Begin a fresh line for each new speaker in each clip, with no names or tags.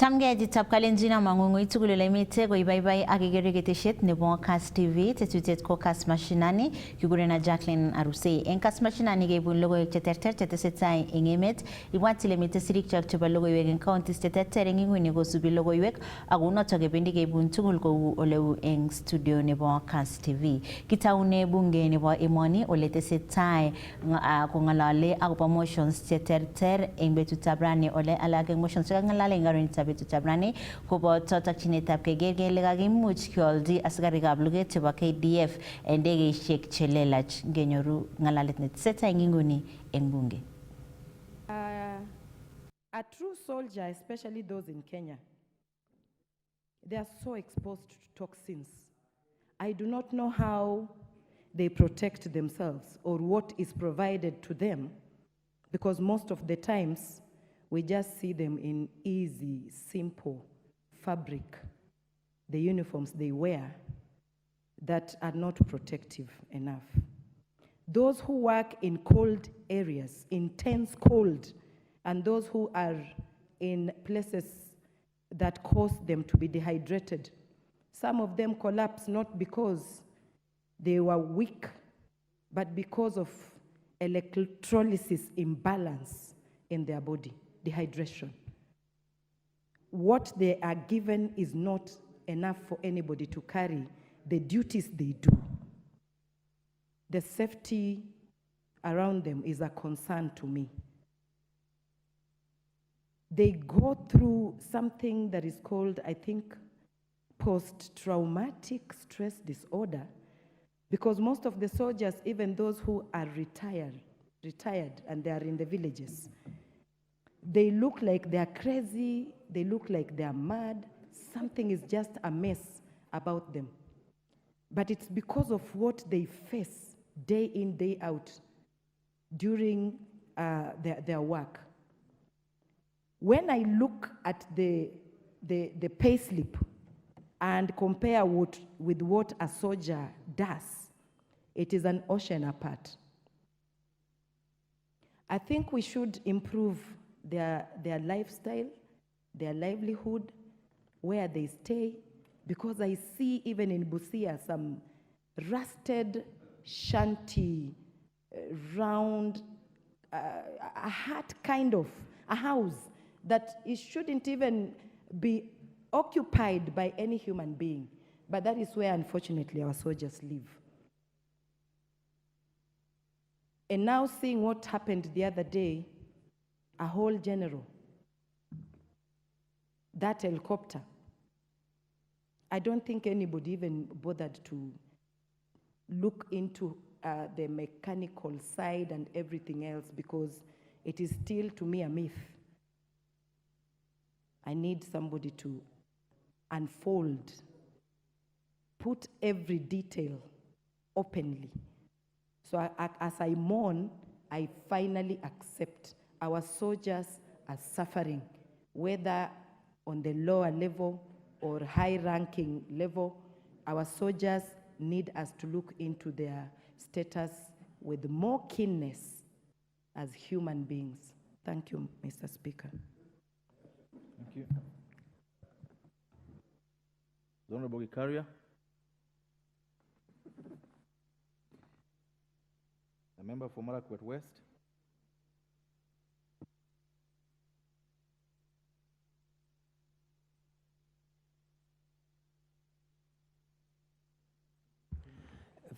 Chamgejitab kalenjin mang'ung'ui tugul ole imite koibaibai ak ikere ketesiet nebo Kass TV tetutiet ko Kass Mashinani kigurena Jacky Arusei. En Kass Mashinani keibun logoiwek cheterter chetesetai eng emet. Ibwat ile mitei sirikchok chebo logoiwek eng counties cheterter eng inguni kosubi logoiwek ak unotok kebendi keibun tugul kou oleu eng studio nebo Kass TV. Kitaune bunge nebo emoni ole tesetai kong'alale akobo motions cheterter eng betutab rani ole alak eng motions chekang'alale eng aroitab betutab rani koboto takchinetab keker kele kakimuch keolji asikarikab luget chebo KDF ndegeisiek chelelach. Ngenyoru ng'alalet netesetai eng inguni eng bunge.
A true soldier, especially those in Kenya, they are so exposed to toxins. I do not know how they protect themselves or what is provided to them, because most of the times we just see them in easy, simple fabric, the uniforms they wear that are not protective enough. Those who work in cold areas, intense cold, and those who are in places that cause them to be dehydrated, some of them collapse not because they were weak, but because of electrolysis imbalance in their body, dehydration. What they are given is not enough for anybody to carry the duties they do. The safety around them is a concern to me. They go through something that is called, I think, post-traumatic stress disorder, because most of the soldiers, even those who are retired and they are in the villages, they look like they are crazy, they look like they are mad, something is just a mess about them. But it's because of what they face day in, day out during their work. When I look at the pay slip and compare with what a soldier does, it is an ocean apart. I think we should improve their lifestyle, their livelihood, where they stay, because I see even in Busia some rusted shanty, round, a hut kind of, a house that it shouldn't even be occupied by any human being. But that is where, unfortunately, our soldiers live. And now seeing what happened the other day, a whole general, that helicopter, I don't think anybody even bothered to look into the mechanical side and everything else, because it is still, to me, a myth. I need somebody to unfold, put every detail openly. So as I mourn, I finally accept our soldiers are suffering, whether on the lower level or high-ranking level. Our soldiers need us to look into their status with more keenness as human beings. Thank you, Mr. Speaker.
Thank you. The Honorable Gikaria. A member for Marakwet West.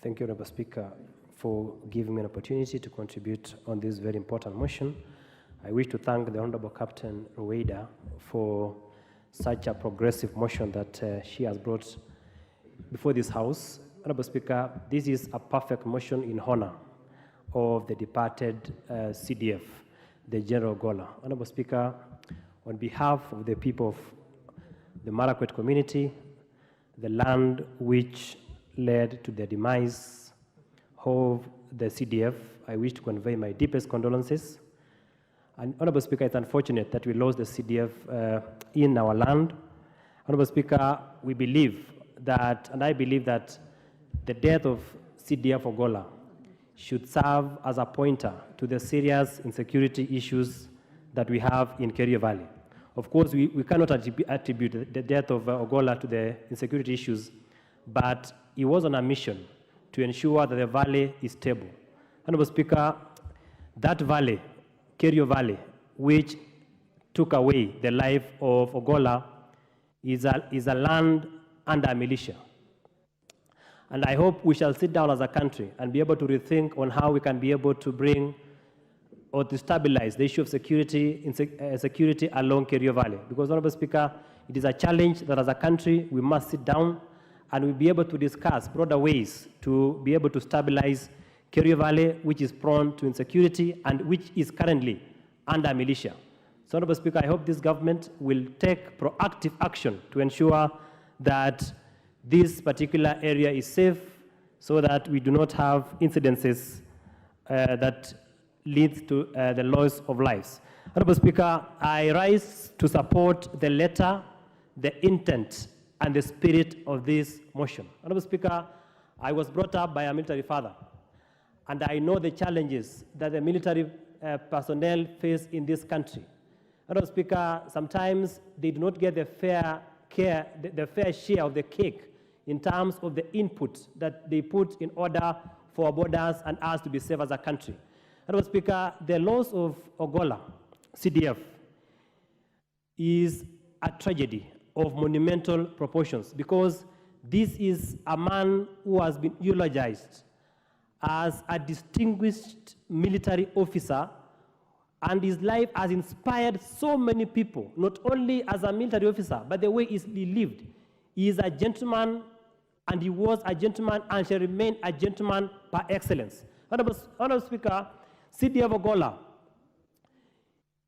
Thank you, Honorable Speaker, for giving me an opportunity to contribute on this very important motion. I wish to thank the Honorable Captain Rueda for such a progressive motion that she has brought before this House. Honorable Speaker, this is a perfect motion in honor of the departed CDF, the General Gola. Honorable Speaker, on behalf of the people of the Marakwet community, the land which led to the demise of the CDF, I wish to convey my deepest condolences. And Honorable Speaker, it's unfortunate that we lost the CDF in our land. Honorable Speaker, we believe that, and I believe that the death of CDF Ogola should serve as a pointer to the serious insecurity issues that we have in Kerio Valley. Of course, we cannot attribute the death of Ogola to the insecurity issues, but he was on a mission to ensure that the valley is stable. Honorable Speaker, that valley, Kerio Valley, which took away the life of Ogola, is a land under militia. And I hope we shall sit down as a country and be able to rethink on how we can be able to bring or to stabilize the issue of security along Kerio Valley. Because, Honorable Speaker, it is a challenge that as a country we must sit down and we'll be able to discuss broader ways to be able to stabilize Kerio Valley, which is prone to insecurity and which is currently under militia. So, Honorable Speaker, I hope this government will take proactive action to ensure that this particular area is safe so that we do not have incidences that lead to the loss of lives. Honorable Speaker, I rise to support the letter, the intent, and the spirit of this motion. Honorable Speaker, I was brought up by a military father, and I know the challenges that the military personnel face in this country. Honorable Speaker, sometimes they do not get the fair share of the cake in terms of the input that they put in order for our borders and us to be safe as a country. Honorable Speaker, the loss of Ogola, CDF, is a tragedy of monumental proportions because this is a man who has been eulogized as a distinguished military officer, and his life has inspired so many people, not only as a military officer, but the way he lived. He is a gentleman, and he was a gentleman and shall remain a gentleman par excellence. Honorable Speaker, CDF Ogola,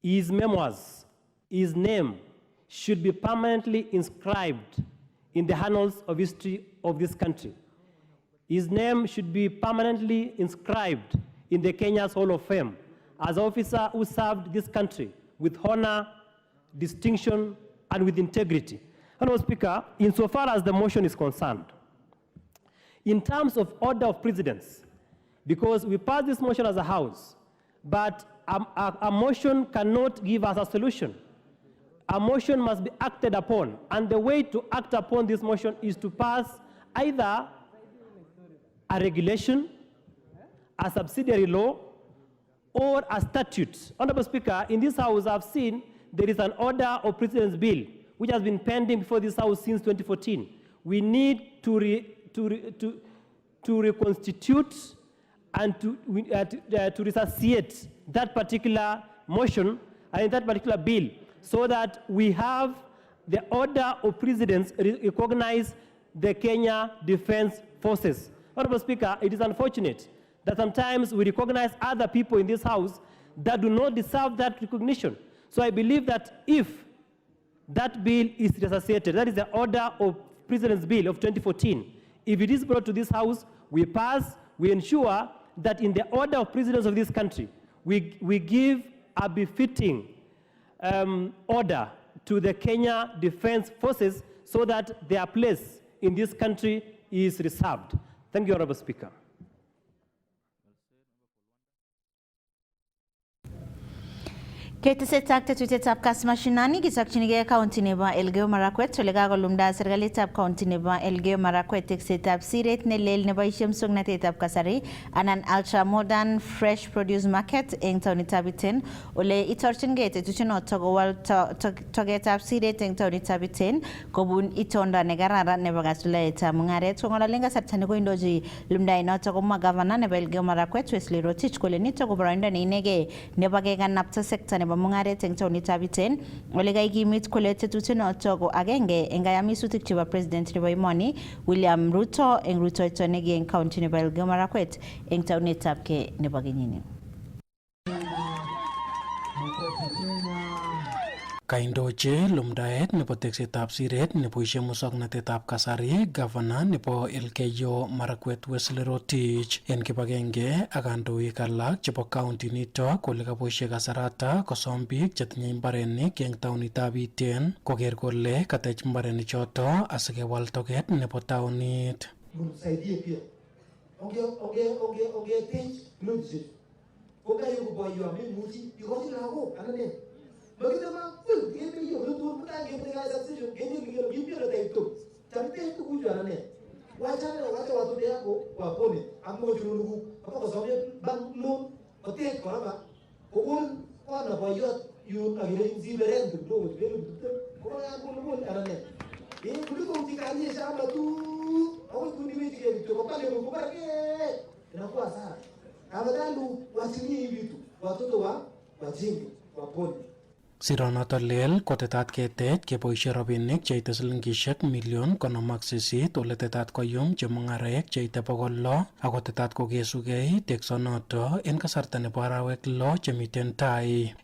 his memoirs, his name should be permanently inscribed in the annals of history of this country. His name should be permanently inscribed in the Kenya's Hall of Fame as an officer who served this country with honor, distinction, and with integrity. Honorable Speaker, insofar as the motion is concerned, in terms of order of precedence, because we passed this motion as a House, but a motion cannot give us a solution. A motion must be acted upon, and the way to act upon this motion is to pass either a regulation, a subsidiary law, or a statute. Honorable Speaker, in this House, I've seen there is an order of precedence bill which has been pending before this House since 2014. We need to reconstitute and to resuscitate that particular motion and that particular bill so that we have the order of precedence recognize the Kenya Defense Forces. Honorable Speaker, it is unfortunate that sometimes we recognize other people in this House that do not deserve that recognition. So I believe that if that bill is resuscitated, that is the order of precedence bill of 2014, if it is brought to this House, we pass, we ensure that in the order of precedence of this country, we give a befitting order to the Kenya Defense Forces so that their place in this country is reserved. Thank you, Honorable Speaker.
Ketesetak Tetutyetab Kass Mashinani kisakchinigei county nebo Elgeyo Marakwet ole kakolumda serikalitab county nebo Elgeyo Marakwet teksetab siret nelel neboisie muswoknatetab kasari anan ultra modern fresh produce market eng taonitab Iten ole itorchingei tetutyonoto kowal togetab siret eng taonitab Iten kobun itonda nekararan nebo kasulaetab mungaret. Kong'ololen kasarta nekoindochi lumdainoto komwa governor nebo Elgeyo Marakwet Wesley Rotich kole nito ko boroindo neinegei nebo kekanapta sekta nebo mungaret eng taonitab Iten ole kaikimit kole tetutyonoto ko agenge eng kayamisutik chebo president nebo emoni William Ruto eng rutoito negi eng county nebo Elgeyo Marakwet eng taonitab ke nebo kenyini.
Kaindoche lumdaet nebo teksetab siret neboisie muswoknatetab kasari governor nebo Elgeyo Marakwet Wesley Rotich en kibagenge ak kandoik alak chebo county nito kole kaboisie kasarata kosom biik chetinye mbarenik eng taonitab Iten koker kole katech mbarenik choto asikewal toget nebo taonit.
Msaidie pia. Onge teach logic. Oga yuko boyo mimi muti because lako anane. Magitama, give me your little succession, give me a day too. Champion to Gujarane. Watch out, watch out to the apple, or pony. I'm going to go Soviet bank moon, or take forever. One of you are getting zero to go with very good. In Gulukum, the Kanye Shama too. I want to be to Kopale, and of course, Avadalu was in you, Watoa, Wajing, Waponi.
Sironoto lel kotetat ketet keboishe robinik cheite silingishek million konomak sisit ole tetat koyum chemungarek cheite 600 ako tetat kokesugei teksonoto en kasarta nebo arawek 6 chemiten tai.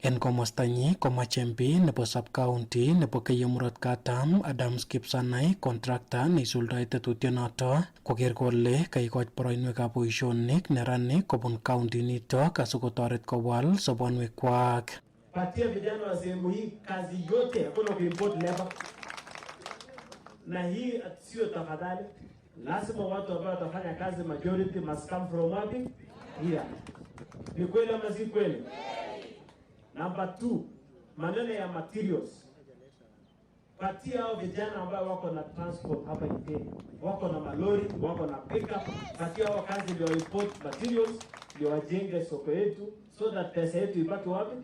En komostanyi komachempi nebo sub-county nebo Keiyo Murot Katam Adams Kipsanai contractor neisuldoi tetutyonoto koker kole kaikoch boroinwekab boisionik neranik kobun county nitok asikotoret kowal sobonwekwak.
Patia vijana wa sehemu hii kazi yote, hakuna kuimport labor. Na hii sio tafadhali. Lazima watu ambao watafanya kazi majority must come from here. Ni kweli ama si kweli? Number 2, maneno ya materials. Patia hao vijana ambao wako na transport hapa nchini. Wako na malori, wako na pickup. Patia hao kazi ndio import materials, ndio wajenge soko yetu so that pesa yetu ibaki wapi?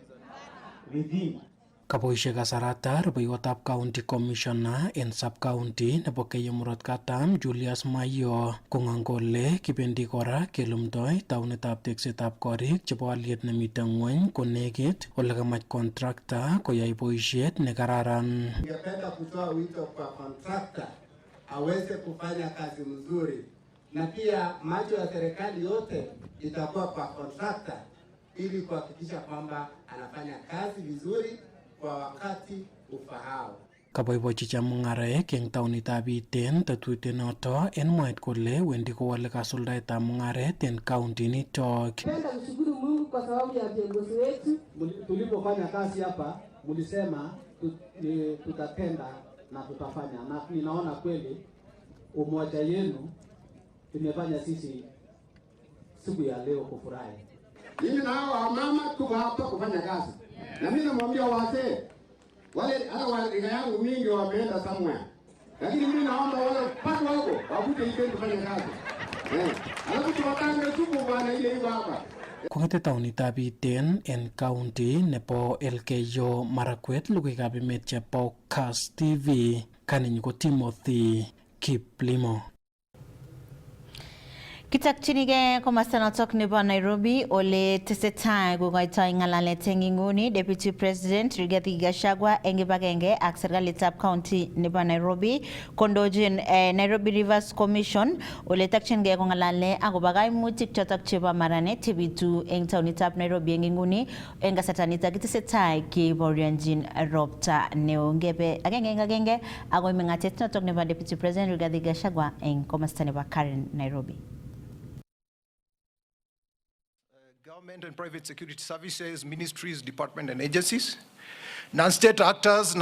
Within.
Kaboishe kasarata rubeiwotab county commissioner en sub-county nebo Keiyo Murot Katam Julius Mayo kong'ang'ole kibendi kora kelumdoi taunetab teksetab korik chebo aliet nemiten ng'weny konekit ole kamach contractor koyai boisiet nekararan.
Ningependa kutoa wito kwa contractor aweze kufanya kazi mzuri, na pia macho ya serikali yote itakuwa kwa contractor ili kuhakikisha kwamba anafanya kazi vizuri kwa wakati ufahao.
Kaboibochi chemung'araek eng taonitab Iten tetutyonoto en mwaet kole wendi kowole kasuldaetab mung'aret en county nitok.
Napenda kushukuru Mungu kwa sababu ya viongozi wetu.
Tulipofanya kazi hapa mlisema tutatenda na tutafanya, na ninaona kweli umoja yenu imefanya sisi siku ya leo kufurahi.
Mimi na hao mama tuko hapa kufanya kazi. Na mimi namwambia wazee wale hata wale yangu mingi wameenda somewhere. Lakini mimi naomba wale patu wako wakuje Iten kufanya kazi. Alafu tuwatange tuko bwana ile iko hapa.
Kong'ete taonitab Iten en county nebo Elgeyo Marakwet logoiwekab emet chebo Kass TV kaninyu ko Timothy Kiplimo.
Kitakchinige komasta notok nebo Nairobi ole tesetai kokoitoi ng'alalet eng inguni Deputy President Rigathi Gachagua eng kibagenge ak serikalitab county nebo Nairobi kondochin Nairobi Rivers Commission ole takchingei kong'alale akobo kaimutik chotok chebo maranet chebitu eng taonitab Nairobi eng inguni eng kasarta nitok tesetai kebaorionjin ropta neo. Ngebe agenge akoi meng'atet notok nebo Deputy President Rigathi Gachagua eng komasta nebo Karen, Nairobi.
Government and private security services, ministries, departments, and agencies. Non-state actors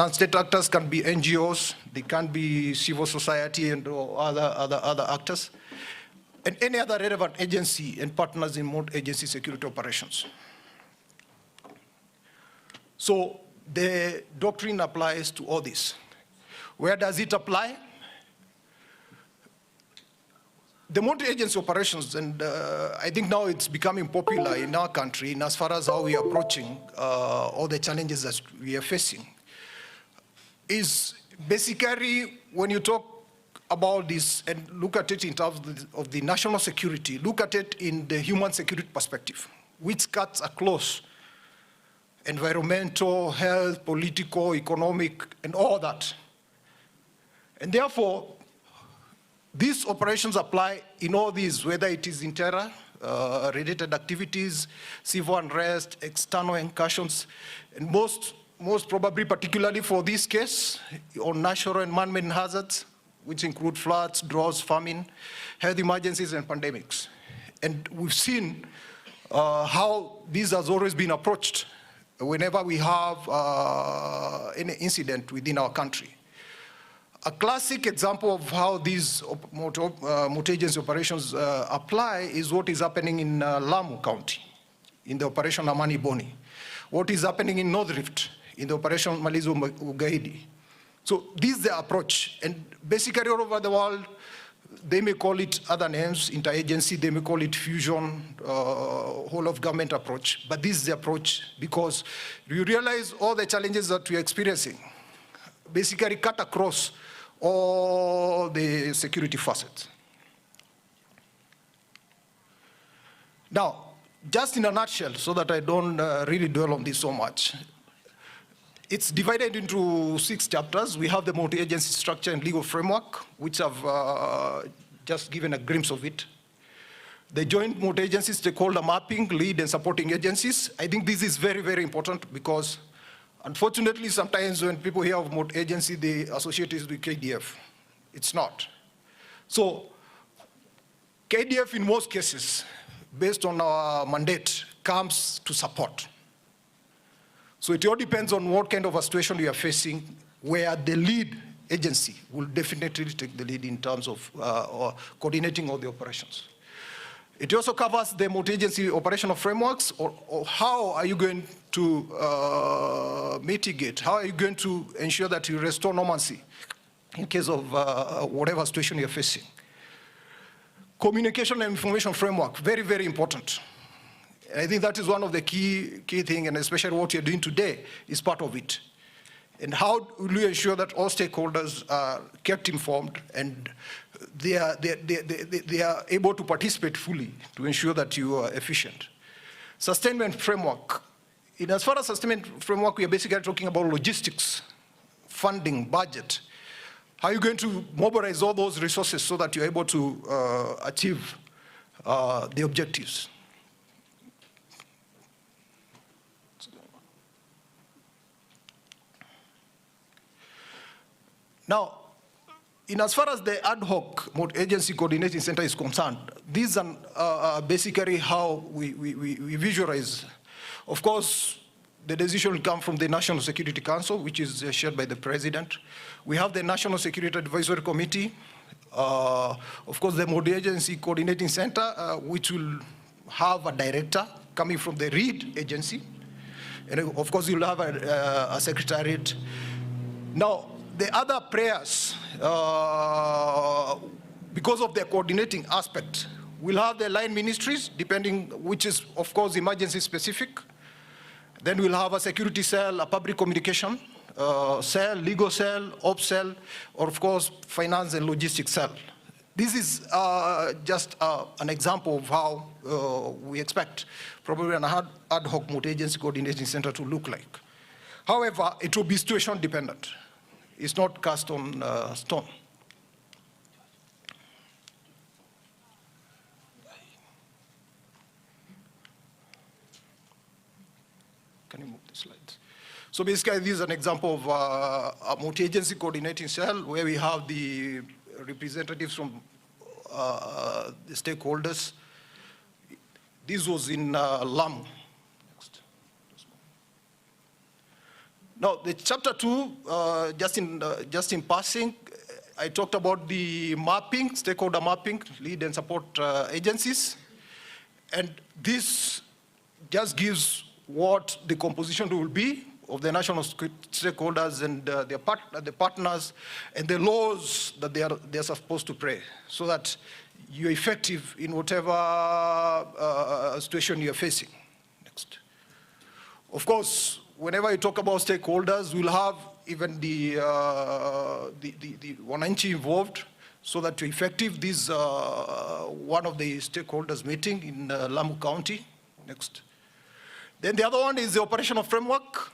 can be NGOs, they can be civil society and other actors, and any other relevant agency and partners in multi-agency security operations. So the doctrine applies to all this. Where does it apply? The multi-agency operations, and I think now it's becoming popular in our country in as far as how we are approaching all the challenges that we are facing, is basically when you talk about this and look at it in terms of the national security, look at it in the human security perspective, which cuts across environmental, health, political, economic, and all that. And therefore, these operations apply in all these, whether it is in terror-related activities, civil unrest, external incursions, and most most probably particularly for this case, on natural and man-made hazards, which include floods, droughts, famine, health emergencies, and pandemics. And we've seen how this has always been approached whenever we have any incident within our country. A classic example of how these multi-agency operations apply is what is happening in Lamu County, in the Operation Amani Boni. What is happening in North Rift, in the Operation Malizo Ugaidi. So this is the approach, and basically all over the world, they may call it other names, interagency, they may call it fusion, whole of government approach, but this is the approach because you realize all the challenges that we're experiencing basically cut across all the security facets. Now, just in a nutshell, so that I don't really dwell on this so much, it's divided into 6 chapters. We have the multi-agency structure and legal framework, which I've just given a glimpse of it. The joint multi-agency stakeholder mapping, lead and supporting agencies. I think this is very, very important because unfortunately, sometimes when people hear of multi-agency, they associate it with KDF. It's not. So KDF in most cases, based on our mandate, comes to support. So it all depends on what kind of a situation you are facing, where the lead agency will definitely take the lead in terms of coordinating all the operations. It also covers the multi-agency operational frameworks, or how are you going to mitigate, how are you going to ensure that you restore normalcy in case of whatever situation you're facing. Communication and information framework, very, very important. I think that is one of the key things, and especially what you're doing today is part of it. And how will you ensure that all stakeholders are kept informed and they are able to participate fully to ensure that you are efficient? Sustainment framework. As far as sustainment framework, we are basically talking about logistics, funding, budget. How are you going to mobilize all those resources so that you're able to achieve the objectives? Now, as far as the ad hoc agency coordinating center is concerned, these are basically how we visualize. Of course, the decision will come from the National Security Council, which is shared by the President. We have the National Security Advisory Committee. Of course, the multi-agency coordinating center, which will have a director coming from the lead agency. And of course, you'll have a secretariat. Now, the other players, because of their coordinating aspect, will have the line ministries, depending, which is, of course, emergency specific. Then we'll have a security cell, a public communication cell, legal cell, ops cell, or of course, finance and logistics cell. This is just an example of how we expect probably an ad hoc multi-agency coordinating center to look like. However, it will be situation dependent. It's not cast on stone. Can you move the slides? So basically, this is an example of a multi-agency coordinating cell where we have the representatives from the stakeholders. This was in Lamu. Now, the chapter 2, just in passing, I talked about the mapping, stakeholder mapping, lead and support agencies. And this just gives what the composition will be of the national stakeholders and the partners and the laws that they are supposed to play so that you're effective in whatever situation you're facing. Next. Of course, whenever you talk about stakeholders, we'll have even the wananchi involved so that you're effective. This is one of the stakeholders meeting in Lamu County. Next. Then the other one is the operational framework,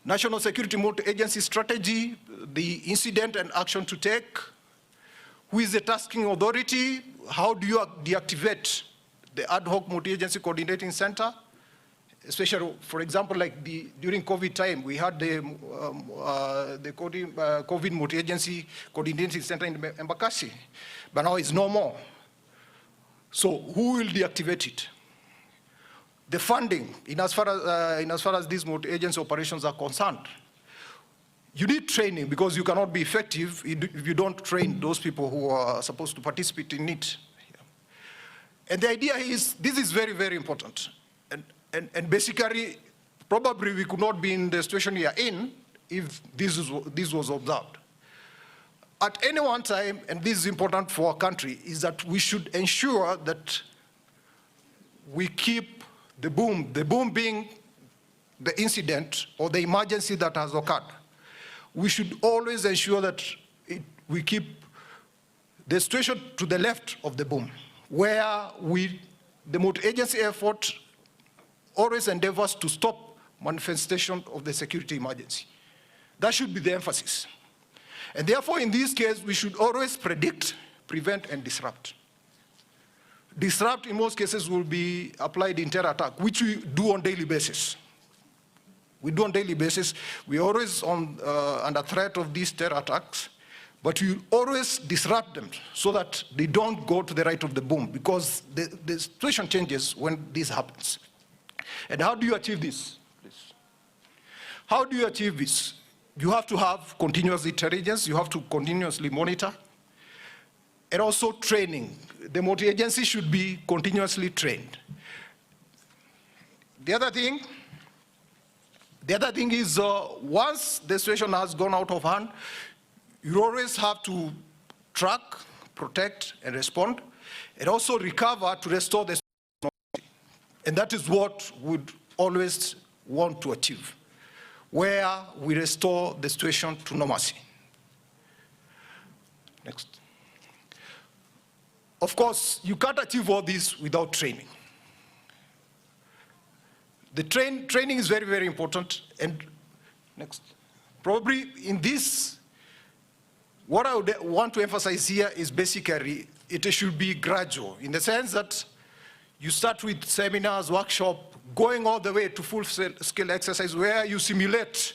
national security multi-agency strategy, the incident and action to take, who is the tasking authority, how do you deactivate the ad hoc multi-agency coordinating center, especially, for example, like during COVID time, we had the COVID multi-agency coordinating center in Embakasi, but now it's no more. So who will deactivate it? The funding, in as far as these multi-agency operations are concerned, you need training because you cannot be effective if you don't train those people who are supposed to participate in it. And the idea is, this is very, very important. And basically, probably we could not be in the situation we are in if this was observed. At any one time, and this is important for our country, is that we should ensure that we keep the boom being the incident or the emergency that has occurred. We should always ensure that we keep the situation to the left of the boom, where the multi-agency effort always endeavors to stop manifestation of the security emergency. That should be the emphasis. And therefore, in this case, we should always predict, prevent, and disrupt. Disrupt, in most cases, will be applied in terror attack, which we do on a daily basis. We do on a daily basis. We're always under threat of these terror attacks, but we always disrupt them so that they don't go to the right of the boom, because the situation changes when this happens. And how do you achieve this? How do you achieve this? You have to have continuous intelligence, you have to continuously monitor, and also training. The multi-agency should be continuously trained. The other thing is once the situation has gone out of hand, you always have to track, protect, and respond, and also recover to restore the normality. And that is what we'd always want to achieve, where we restore the situation to normalcy. Next. Of course, you can't achieve all this without training. The training is very, very important. And next. Probably in this, what I would want to emphasize here is basically it should be gradual, in the sense that you start with seminars, workshop, going all the way to full-scale exercise where you simulate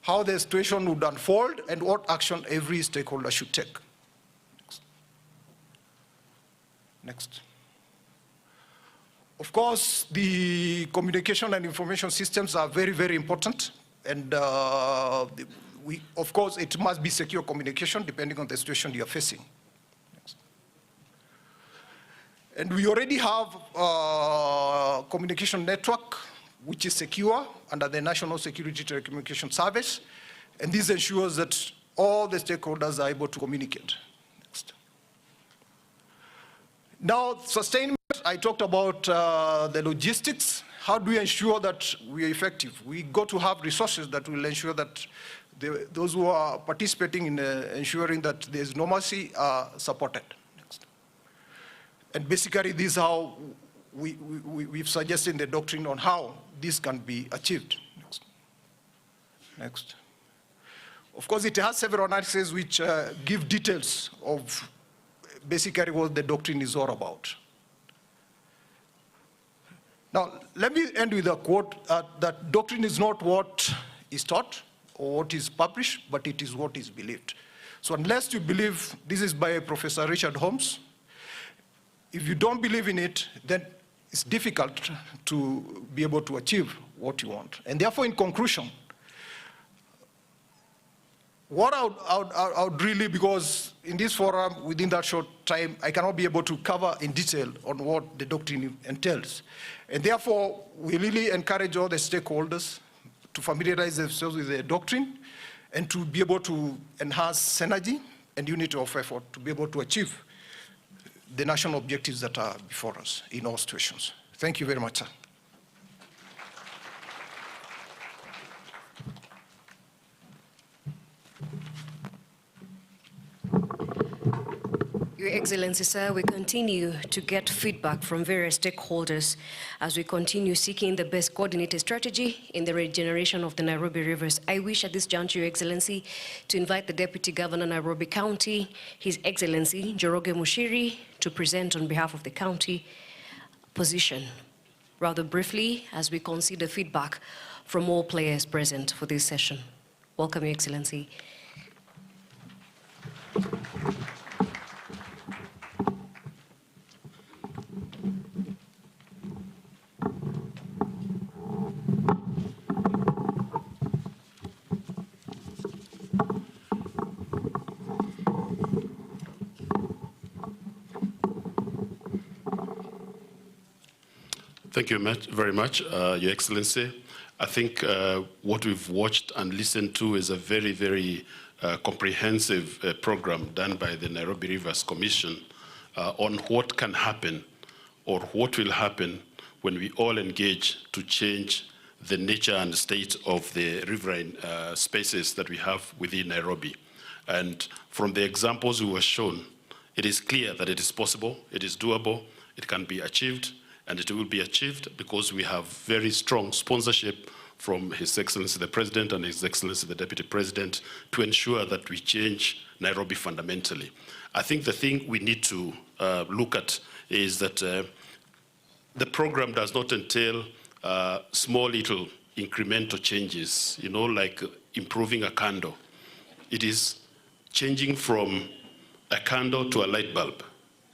how the situation would unfold and what action every stakeholder should take. Next. Of course, the communication and information systems are very, very important. And of course, it must be secure communication depending on the situation you're facing. Next. And we already have a communication network which is secure under the National Security Telecommunication Service. And this ensures that all the stakeholders are able to communicate. Next. Now, sustainment, I talked about the logistics. How do we ensure that we are effective? We got to have resources that will ensure that those who are participating in ensuring that there's normalcy are supported. Next. And basically, this is how we've suggested in the doctrine on how this can be achieved. Next. Next. Of course, it has several analyses which give details of basically what the doctrine is all about. Now, let me end with a quote that doctrine is not what is taught or what is published, but it is what is believed. So unless you believe, this is by Professor Richard Holmes, if you don't believe in it, then it's difficult to be able to achieve what you want. And therefore, in conclusion, what I would really, because in this forum, within that short time, I cannot be able to cover in detail on what the doctrine entails. And therefore, we really encourage all the stakeholders to familiarize themselves with the doctrine and to be able to enhance synergy and unity of effort to be able to achieve the national objectives that are before us in all situations. Thank you very much, sir.
Your Excellency, sir, we continue to get feedback from various stakeholders as we continue seeking the best coordinated strategy in the regeneration of the Nairobi rivers. I wish at this juncture, Your Excellency, to invite the Deputy Governor, Nairobi County, His Excellency Njoroge Mushiri, to present on behalf of the county position. rather briefly as we consider feedback from all players present for this session. Welcome, Your Excellency.
Thank you very much, Your Excellency. I think what we've watched and listened to is a very, very comprehensive program done by the Nairobi Rivers Commission on what can happen or what will happen when we all engage to change the nature and state of the riverine spaces that we have within Nairobi. And from the examples we were shown, it is clear that it is possible, it is doable, it can be achieved, and it will be achieved because we have very strong sponsorship from His Excellency the President and His Excellency the Deputy President to ensure that we change Nairobi fundamentally. I think the thing we need to look at is that the program does not entail small little incremental changes, you know, like improving a candle. It is changing from a candle to a light bulb.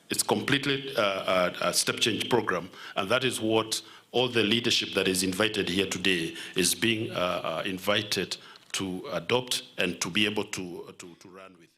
It's completely a step change program, and that is what all the leadership that is invited here today is being invited to adopt and to be able to run with.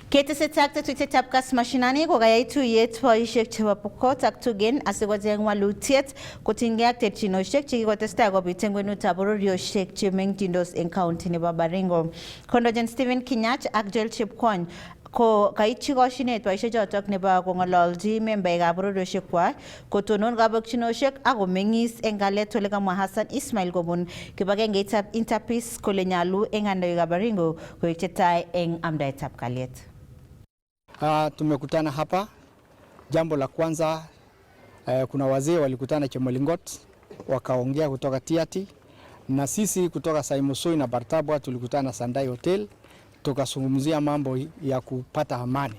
Ketesetak Tetutyetab Kass Mashinani kokayai tuyet boisiek chebo Pokot ak Tugen asikocheng walutiet kotinygei ak terchinoshek chekikotestai kobit eng kwenutab bororiosiek chemengchindos eng county nebo Baringo. Kondojen Stephen Kinyach ak Joel Chepkwony ko kaityi koshinet boisiechotok nebo kong'ololji membaekab bororiosiekwak kotonon kabokchinoshek ak komeng'is eng kalyet ole kamwa Hassan Ismail kobun kibagengeitab Interpeace kole nyalu eng kandoikab Baringo koek chetai eng amdaetab kalyet.
Tumekutana hapa. Jambo la kwanza, kuna wazee walikutana Chemolingot wakaongea kutoka Tiati, na sisi kutoka Saimosoi na Bartabwa tulikutana Sandai Hotel tukazungumzia mambo ya kupata amani.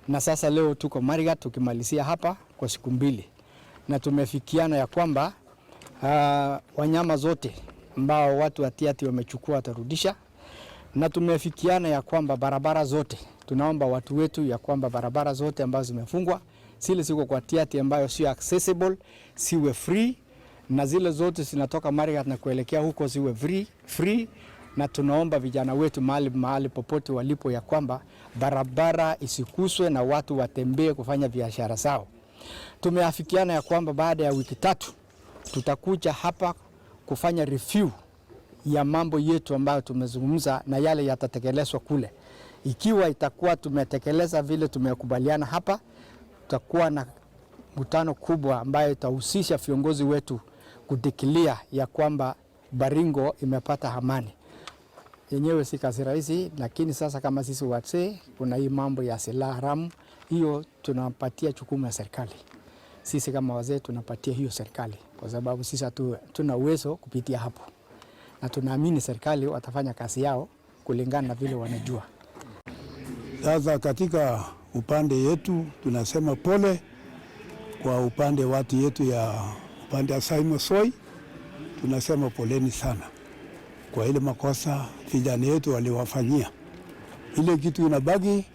Na sasa leo tuko Marigat tukimalizia hapa kwa siku mbili, na tumefikiana ya kwamba wanyama zote ambao watu wa Tiati wamechukua watarudisha, na tumefikiana ya kwamba barabara zote, tunaomba watu wetu ya kwamba barabara zote ambazo zimefungwa, zile ziko kwa Tiati ambayo sio accessible, siwe free, na zile zote zinatoka Marigat na kuelekea huko ziwe free, na tunaomba vijana wetu mahali popote walipo ya kwamba barabara isikuswe na watu watembee kufanya biashara zao. Tumeafikiana ya kwamba baada ya wiki 3 tutakuja hapa kufanya review ya mambo yetu ambayo tumezungumza na yale yatatekelezwa kule. Ikiwa itakuwa tumetekeleza vile tumekubaliana hapa, tutakuwa na mkutano kubwa ambayo itahusisha viongozi wetu kudikilia ya kwamba Baringo imepata amani. Yenyewe si kazi rahisi, lakini sasa kama sisi wazee kuna hii mambo ya silaha haramu, hiyo tunapatia jukumu ya serikali. Sisi kama wazee tunapatia hiyo serikali kwa sababu sisi tuna uwezo kupitia hapo, na tunaamini serikali watafanya kazi yao kulingana na vile wanajua.
Sasa katika upande yetu tunasema pole kwa upande watu yetu ya upande wa Saimosoi, tunasema poleni sana kwa ile makosa vijana yetu waliwafanyia. Ile kitu inabaki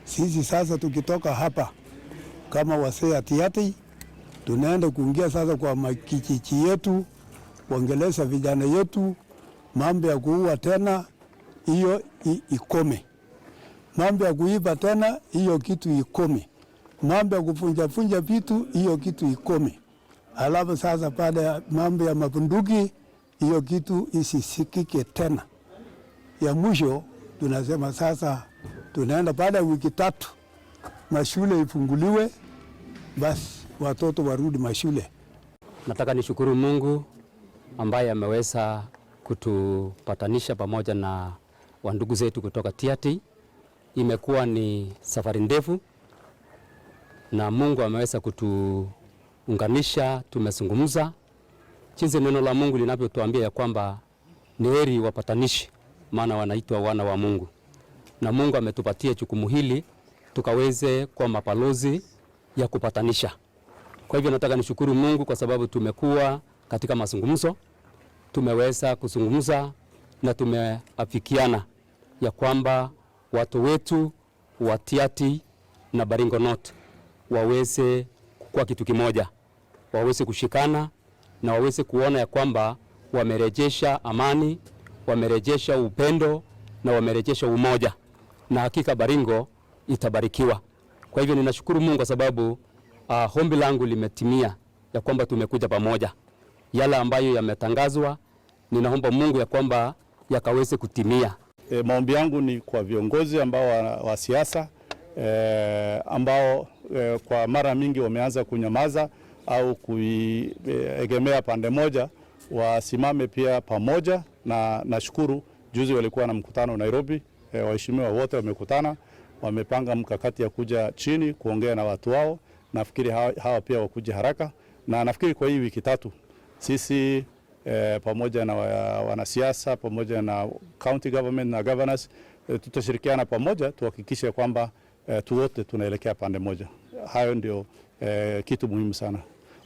sisi sasa tukitoka hapa kama wasee atiati, tunaenda kuingia sasa kwa makijiji yetu, kuongeleza vijana yetu, mambo ya kuua tena hiyo ikome. Mambo ya kuiba tena hiyo kitu ikome. Mambo ya kufunja vitu hiyo kitu ikome. Alafu sasa baada mambo ya mabunduki hiyo kitu isisikike tena. Ya mwisho tunasema sasa tunaenda baada ya wiki 3 mashule ifunguliwe, basi watoto warudi mashule.
Nataka nishukuru Mungu ambaye ameweza kutupatanisha pamoja na wandugu zetu kutoka Tiati. Imekuwa ni safari ndefu na Mungu ameweza kutuunganisha, tumezungumza jinsi neno la Mungu linavyotuambia ya kwamba ni heri wapatanishi maana wanaitwa wana wa Mungu. Na Mungu ametupatia jukumu hili tukaweze kwa mabalozi ya kupatanisha. Kwa hivyo nataka nishukuru Mungu kwa sababu tumekuwa katika mazungumzo, tumeweza kuzungumza na tumeafikiana ya kwamba watu wetu wa Tiaty na Baringo North waweze kuwa kitu kimoja, waweze kushikana na waweze kuona ya kwamba wamerejesha amani, wamerejesha upendo na wamerejesha umoja, na hakika Baringo itabarikiwa. Kwa hivyo ninashukuru Mungu kwa sababu hombi langu limetimia ya kwamba tumekuja pamoja. Yale ambayo yametangazwa, ninaomba Mungu ya kwamba yakaweze kutimia.
Maombi yangu ni kwa viongozi ambao wa siasa ambao kwa mara mingi wameanza kunyamaza au kuegemea pande moja, wasimame pia pamoja. Na nashukuru juzi walikuwa na mkutano Nairobi, waheshimiwa wote wamekutana, wamepanga mkakati ya kuja chini kuongea na watu wao. Nafikiri hawa pia wakuja haraka, na nafikiri kwa hii wiki tatu sisi pamoja na wanasiasa pamoja na county government na governors tutashirikiana pamoja tuhakikishe kwamba tu wote tunaelekea pande moja. Hayo ndio kitu muhimu sana.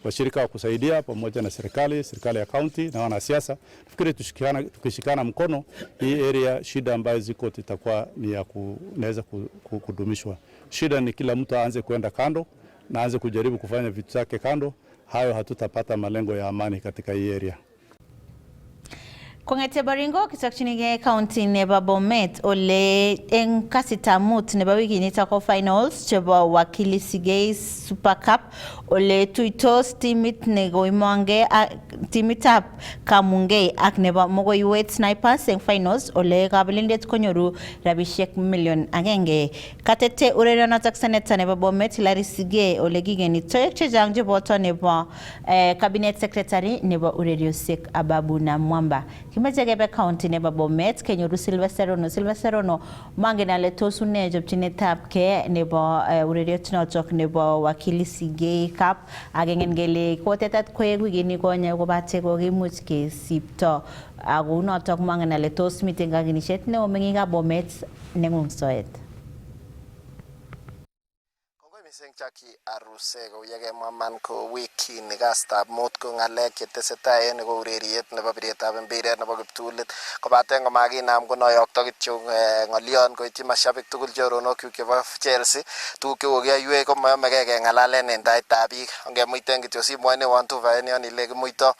Washirika wa kusaidia pamoja na serikali ya county na wanasiasa, nafikiri tukishikana mkono, hii area shida ambayo ziko itakuwa ni ya kunaweza kudumishwa. Shida ni kila mtu aanze kwenda kando na aanze kujaribu kufanya vitu zake kando. Hayo hatutapata malengo ya amani katika hii area.
Kongete Baringo kisakchinige county nebo Bomet ole en kasitamut nebo wiki nitako finals chebo wakili Sigei Super Cup ole tuitos timit nego imonge timitab Kamungei ak nebo Mogoiwet Snipers en finals ole kabelindet konyoru rabishek million agenge. Katete urerionotok senator nebo Bomet Hilary Sigei ole kigeni toek chechang cheboto nebo cabinet secretary nebo ureriosiek Ababu na Mwamba. Kimeche kebe county nebo Bomet kenyoru Sylvester Rono mangen ale tos une chopchinetab ke nebo ureriet notok nebo wakili Sigei Cup agengen gele kotetat koek wikini konye kobate kokimuch kesipto ako notok mangen ale tos miten kakinishet neo meng'ikab Bomet nengung soet.
Jacky Arusei koyege man ko wiki ni kastab mut ko ngalek chetesetai en ko ureriet nebo biretab mpiret nebo kiptulit kobaten komakinam konoyokto kityo ngolion koityi mashabik tugul choronok chebo Chelsea tuguk chekokiyoiwech komayomege kengalalen en taitab biik ongemuiten kityo simoit ne 125 en yon ile kimuito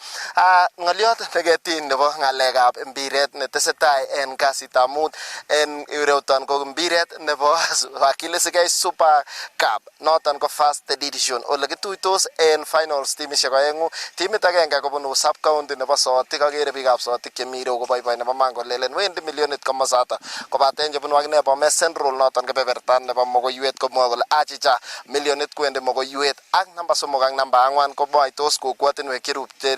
ngoliot neketin nebo ngalekab mpiret netesetai en kasitab mut en ureuton ko mpiret nebo wakili Sigei Super Cup noton ko first edition ole kituitos en finals timishek oengu. Timit agenge kobunu sub county nebo Sotik, agere biikab Sotik chemi ireu koboiboi nebo man kolelen wendi milionit komosata kobaten chebunu akine Bomet Central noton kebeberta nebo Mogoiwet komwoe kole achicha milionit kwendi Mogoiwet ak namba 3 ak namba 4 koboitos kokwotinwek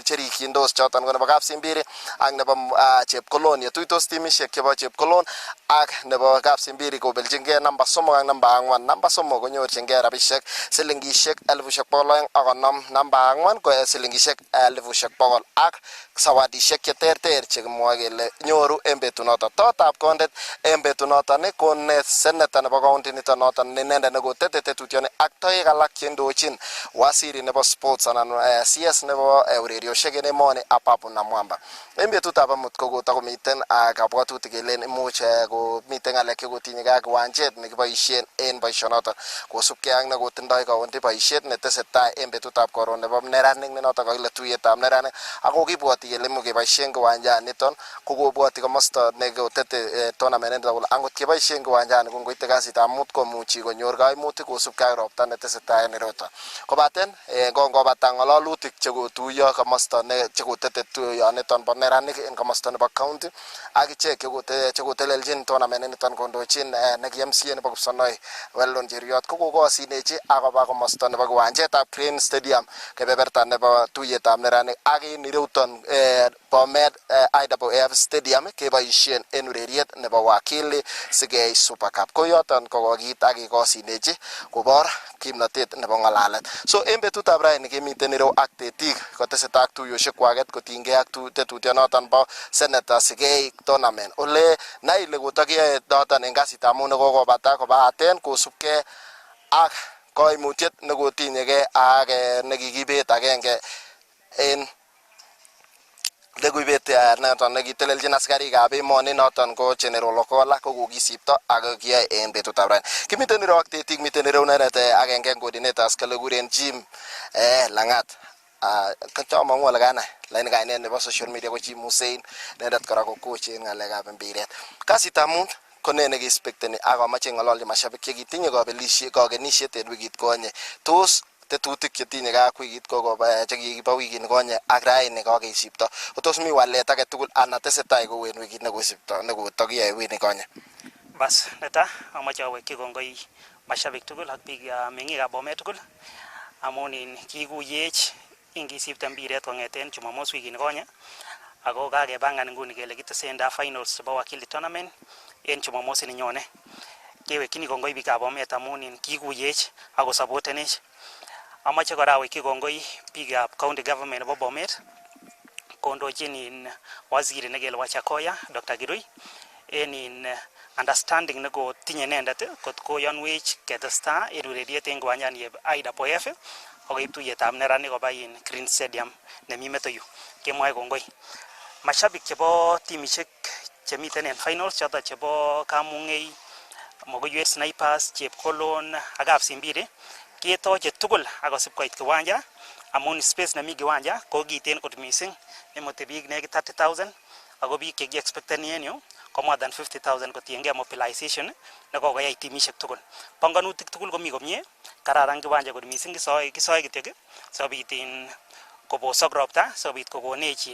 cherikyindos choton ko nebo Kapsimbiri ak nebo Chepkolon. Yetuitos timishek chebo Chepkolon ak nebo Kapsimbiri kobeljingei namba 3 ak namba 4. Namba 3 konyorchingei rabishek silingishek 250 namba 4 ko silingishek 100 ak sawadishek cheterter chekimwoe kele nyoru en betunoton. Totab kondet en betunoton ko ne senator nebo county niton noton inendet nekotete tetutioni ak toek alak chendochin waziri nebo sports anan CS nebo ureriosiek en emoni Ababu na Mwamba. En betutab amut ko kotakomiten kabwatutik kelen imuch komiten ngalek chekotinyegei ak kiwanjet nekiboisien en boisionoton kosubkei ak nekotindoi county boisiet netesetai en betutab koron nebo neranik ne noton kakile tuiyetab neranik ako kibwoti kele imuch keboisien kiwanjaniton kokobwoti komosta nekotete tournament nito kole angot keboisien kiwanjani ko ngoite kasitab mut komuchi konyor kaimutik kosubkei ak ropta netesetai en iroton kobaten kongobata ng'alalutik chekotuiyo komosta chekotete tuiyoniton bo neranik en komosta nebo county ak ichek chekotelelchin tournament niton kondochin neki MCA nebo Kipsonoi Weldon Cheriot kokokosinechi akoba komosta nebo kiwanjetab Green Stadium kebeberta nebo tuiyetab neranik ak en ireuton Bomet IAAF Stadium keboisien en ureriet nebo wakili Sigei Super Cup. Ko yoton kokokit ak kikosinechi kobor kimnotet nebo ng'alalet. So en betutab raini kemiten ireu ak tetik kotesetai ak tuiyosiek kwaket kotinygei ak tetutionoton bo Senator Sigei tournament. Ole nai ile kotakiyoe noton en kasitab mut nekokobata kobaten kosubkei ak koimutiet nekotinyegei ak nekikibet agenge en lekuibet noton nekitelelchin askarikab emoni noton ko General Okola ko kokisipto ak kiyoe en betutab rani. Kimiten ireu ak tetik, miten ireu inendet agenge en coordinators kekuren Jim Langat. Kachomongu ole kanai laini kainet nebo social media ko Jim Hussein, inendet kora ko coach en ng'alekab mpiret. Kasitab mut ko ne nekispekteni ak amache ng'ololchi mashabik chekitinye kokenisiet en wikit konye. Tos tetutik chetinye ak wikit chekikibo wikit konye ak raini kokesipto, ko tos mi walet age tugul ana tesetai kou en wikit nekosipto nekotokiyoe wikit konye?
Bas neta amache awekyi kongoi mashabik tugul ak biik meng'ikab Bomet tugul amun kikuyech ingisipto mpiret kong'eten Jumamos wikit konye ako kakepangan nguni kele kitesenda finals chebo Wakili tournament en Jumamos nenyone. Kewekyini kongoi biikab Bomet amun kikuyech ako supportenech. Amache kora awekyi kongoi biikab county government nebo Bomet kondochin waziri nekele Wachakoya Dr. Kirui en understanding nekotinye inendet kot koyanwech ketesta en ureriet en kiwanjani IAAF akoib tuyetab neranik koba Green Stadium nemi Metoyu. Kemwoe kongoi. Mashabik chebo timishek chemiten en finals choton chebo Kamung'ei, Mogoywet Snipers, Chepkolon ak Kapsimbiri ketoche tugul akosib koit kiwanja amun space nemi kiwanja ko kiten kot mising, nemote biik nekit 30,000 ako biik chekiexpecteni en yu ko more than 50,000 kotiengei mobilization nekokoyai timishek tugul. Panganutik tugul komi komie, kararan kiwanja kot mising, kisoe kityok sikobit kobosok ropta sikobit kokonech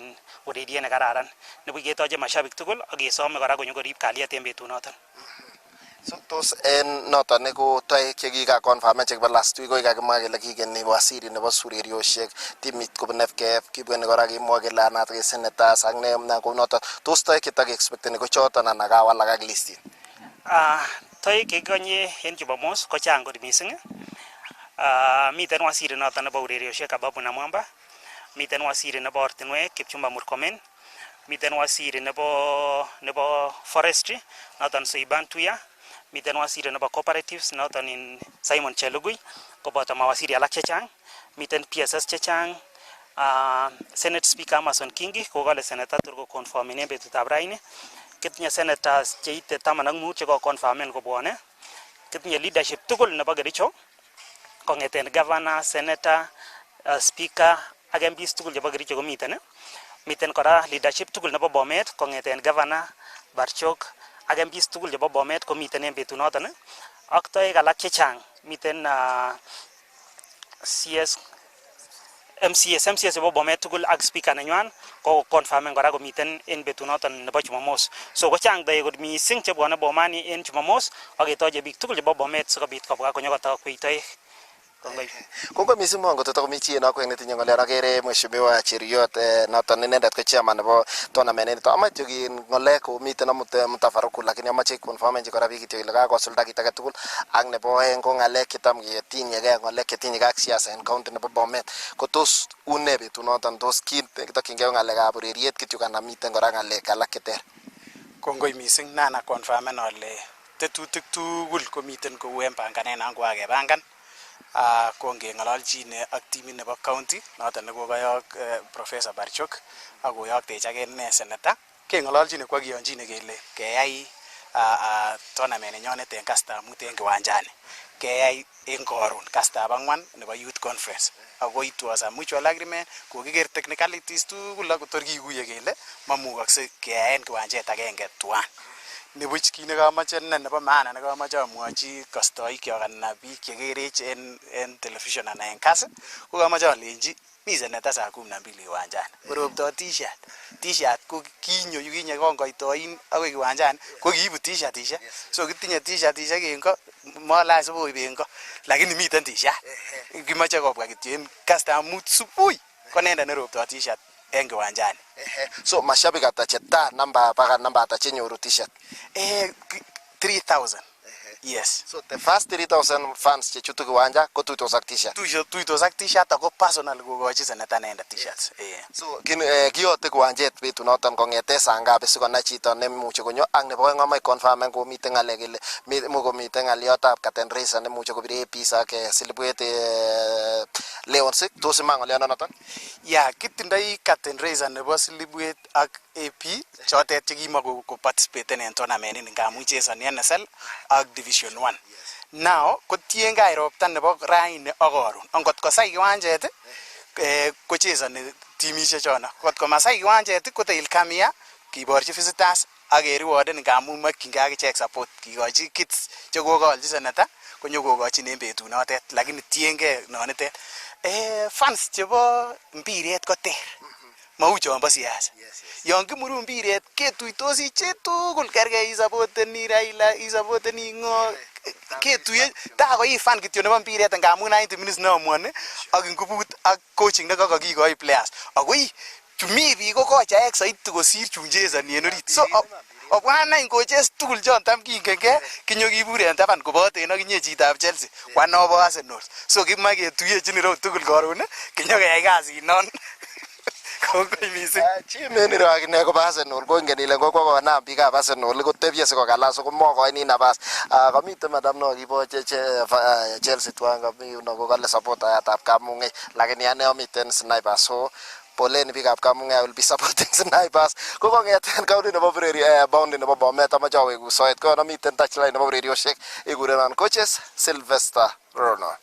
ureriet nekararan. Nibuch ketoche mashabik tugul ak kesome kora konyo korib kalyet en betunoton.
So tos en noton neko toek chekikakonfamen chekibo last week ko kakimwa kele kikeni waziri nebo ureriosiek timit kobun FKF kibweni kora kimwa kele anat ke senators ak ne kou noton. Tos toek chetakexpecteni ko choton anan kawalak ak listit?
Toek chekikonye en Jumamos ko chang kot mising. Miten waziri noton nebo ureriosiek Ababu Namwamba, miten waziri nebo ortinwek Kipchumba Murkomen, miten waziri nebo forestry noton Soiban Tuya, miten waziri nebo cooperatives noton in Simon Chelugui, koboto mawaziri alak chechang, miten PSS chechang, Senate Speaker Amason Kingi kokale senator tur ko confirmen en betutab raini. Kitinye senators cheite 15 cheko confirmen kobwone. Kitinye leadership tugul nebo Kericho kong'eten governor, senator, speaker ak MPs tugul chebo Kericho komiten. Miten kora leadership tugul nebo Bomet kong'eten governor, Barchok ak MPs tugul chebo Bomet komiten en betunoton ak toek alak chechang. Miten MCS chebo Bomet tugul ak speaker nenywan ko confirmen kora komiten en betunoton nebo Jumamos. So ko chang toek kot mising chebwone Bomani en Jumamos ak ketoche biik tugul chebo Bomet sikobit kobwa konyokotokwei toek.
Kongoi mising Mongo totokomi chi en akwek netinye ng'olyo akere Mheshimiwa Cheriot noton inendet ko chairman nebo tournament nito. Amache ng'olek kou miten amut mtafaruku lakini amache confirmen kora biik kityo kole kakosulda kit age tugul ak nebo oeng ko ng'alek chetam ketinyegei ng'alek chetinyegei ak siasa en county nebo Bomet. Ko tos une betunoton, tos kit nekitokyingei ng'alekab ureriet kityo anan miten kora ng'alek alak cheter?
Kongoi mising nana confirmen ale tetutik tugul komiten kou en panganet nan kokakepangan. Kongeng'ololchin ak timit nebo county noton nekokoyok Professor Barchok ak koyoktech ak ine senator, keng'ololchin kwa kiyonchine kele keyai tournament nenyonet en kastab mut en kiwanjani, keyai en koron kastab 4 nebo youth conference ako it was a mutual agreement, kokiker technicalities tugul ak kotor kikuye kele mamukokse keyaen kiwanjet agenge tuan. Nibuch kit nekamache nebo maana nekamache amwochi kastoikyok anan biik chekerech en television anan en Kass ko kamache alenji mi seneta saa 12 kiwanjani koropto t-shirt ko kinyo yukinye kongoitoin akoi kiwanjani ko kiibu t-shirtishek, so kitinye t-shirtishek en ko malazima oib en ko lakini miten t-shirt kimache kobwa kityo en kastab mut subui ko nenda neropto t-shirt en kiwanjani.
So mashabik ata cheta namba mpaka namba ata chenyoru t-shirt?
3,000.
Yes.
So the first 3,000 fans chechutu kiwanja ko tuitos ak t-shirt.
Tuitos ak t-shirt ako personal kokochi seneta nenda t-shirts.
So kiyote kiwanjet betunoton kong'ete saa ngapi sikonai chito nemuche konyo ak nebo oeng amache confirmen komiten ng'alek kele komiten ng'aliotab curtain raiser nemuche kobire APs ak silibwet Leonsik tos iman ng'olionoton?
Ya kitindoi curtain raiser nebo silibwet ak AP chotet chekimako participate en tournament ini ngamun chesoni NSL ak Division 1. Now kotiengei ropta nebo raini ak karon. Angot kosai kiwanjet kochesoni timishek chono. Kot komasai kiwanjet ko they'll come here kiborchi visitors ak keriwoden ngamun mokyingei akichek support kikochi kids chekokoolchi seneta konyokokochin en betunotet lakini tiengei nonitet. Fans chebo mpiret ko ter. Mau chombo siasa. Yon kimuru mpiret ketuitosi chitugul kergei isupporteni Raila isupporteni ngo ketuye ta ko fan kityo nebo mpiret ngamun 90 minutes neamuani ak ngubut ak coaching nekakikoi players. Akoi chumi biik ko kochaek saiti kosir chunchesoni en orit. So obwana ingoches tugul chon tam kingenge kinyokibur en taban koboten akinye chitab Chelsea kwanobo Arsenal. So kimoe ketuyechin ireu tugul karon kinyokeyai kasinon. Kongoi mising.
Chimeniro akine kobo Arsenal ko ingen ile kokonam biikab Arsenal kotebye sikokalas komokoini nabas. Kamiten madam no kiboche Chelsea twan kami yuno kokale supportayatab Kamung'e lakini ane amiten Snipers so poleni biikab Kamung'e I will be supporting Snipers. Ko kong'eten kaunti nebo boundary nebo Bomet amache awegu soet ko amiten touchline nebo urerioshek ikurenon coaches Sylvester Rono.